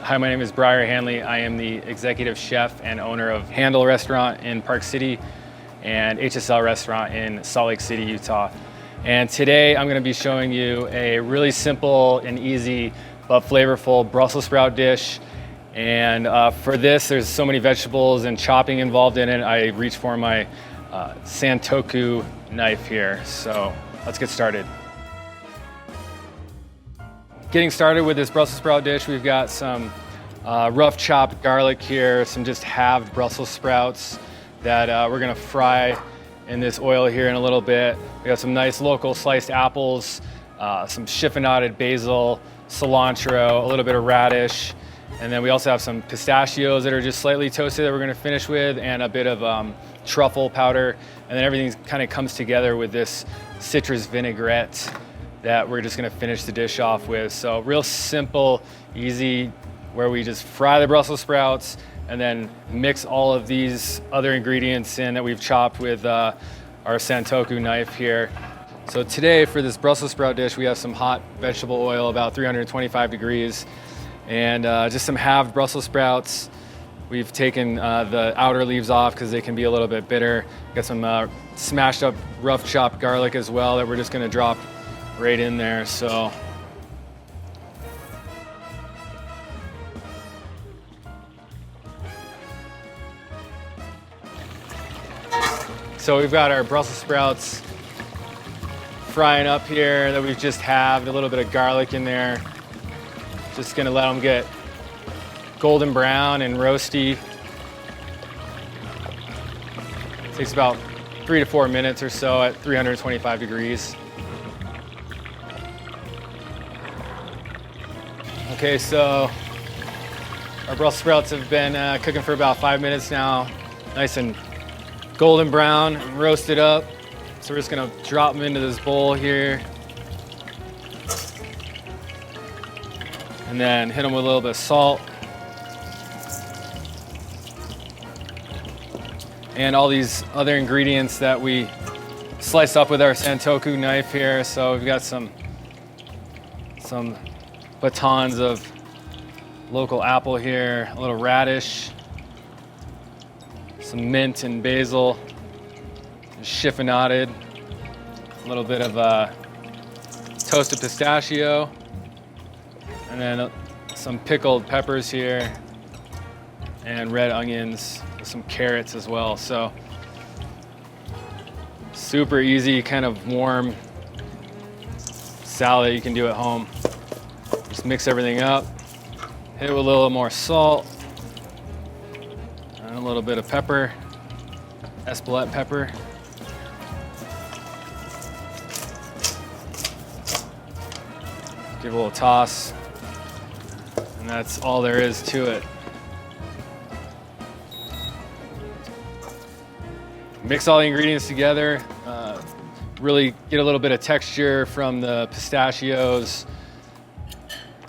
Hi, my name is Briar Hanley. I am the executive chef and owner of Handle Restaurant in Park City and HSL Restaurant in Salt Lake City, Utah. And today I'm going to be showing you a really simple and easy but flavorful Brussels sprout dish. And for this, there's so many vegetables and chopping involved in it. I reached for my Santoku knife here. So let's get started. Getting started with this Brussels sprout dish, we've got some rough chopped garlic here, some just halved Brussels sprouts that we're gonna fry in this oil here in a little bit. We got some nice local sliced apples, some chiffonaded basil, cilantro, a little bit of radish, and then we also have some pistachios that are just slightly toasted that we're gonna finish with, and a bit of truffle powder, and then everything kind of comes together with this citrus vinaigrette that we're just gonna finish the dish off with. So real simple, easy, where we just fry the Brussels sprouts and then mix all of these other ingredients in that we've chopped with our Santoku knife here. So today for this Brussels sprout dish, we have some hot vegetable oil, about 325 degrees, and just some halved Brussels sprouts. We've taken the outer leaves off because they can be a little bit bitter. Got some smashed up rough chopped garlic as well that we're just gonna drop right in there. So we've got our Brussels sprouts frying up here that we've just halved, a little bit of garlic in there. Just gonna let them get golden brown and roasty. Takes about 3 to 4 minutes or so at 325 degrees. Okay, so our Brussels sprouts have been cooking for about 5 minutes now. Nice and golden brown and roasted up. So we're just gonna drop them into this bowl here. And then hit them with a little bit of salt. And all these other ingredients that we sliced up with our Santoku knife here. So we've got some batons of local apple here, a little radish, some mint and basil, chiffonaded, a little bit of toasted pistachio, and then some pickled peppers here, and red onions, with some carrots as well. So super easy, kind of warm salad you can do at home. Just mix everything up, hit it with a little more salt, and a little bit of pepper, Espelette pepper. Give it a little toss, and that's all there is to it. Mix all the ingredients together, really get a little bit of texture from the pistachios,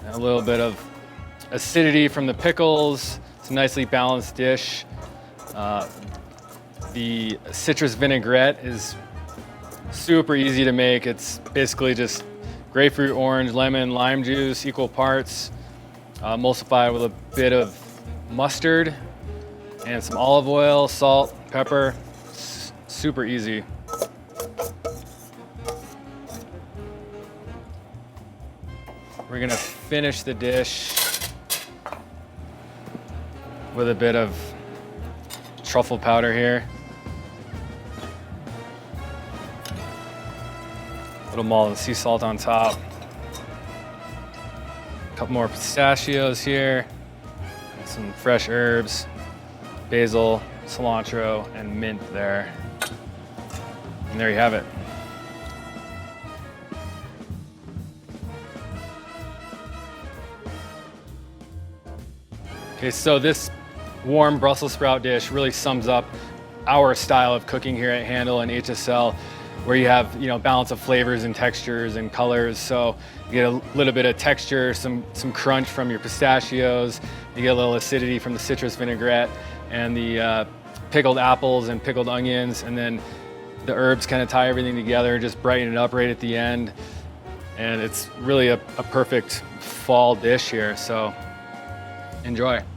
and a little bit of acidity from the pickles. It's a nicely balanced dish. The citrus vinaigrette is super easy to make. It's basically just grapefruit, orange, lemon, lime juice, equal parts, emulsified with a bit of mustard and some olive oil, salt, pepper. Super easy. We're gonna finish the dish with a bit of truffle powder here. A little Malton sea salt on top. A couple more pistachios here. And some fresh herbs, basil, cilantro, and mint there. And there you have it. Okay, so this warm Brussels sprout dish really sums up our style of cooking here at Handle and HSL, where you have, balance of flavors and textures and colors. So you get a little bit of texture, some crunch from your pistachios. You get a little acidity from the citrus vinaigrette and the pickled apples and pickled onions, and then the herbs kind of tie everything together, just brighten it up right at the end. And it's really a perfect fall dish here. So Enjoy.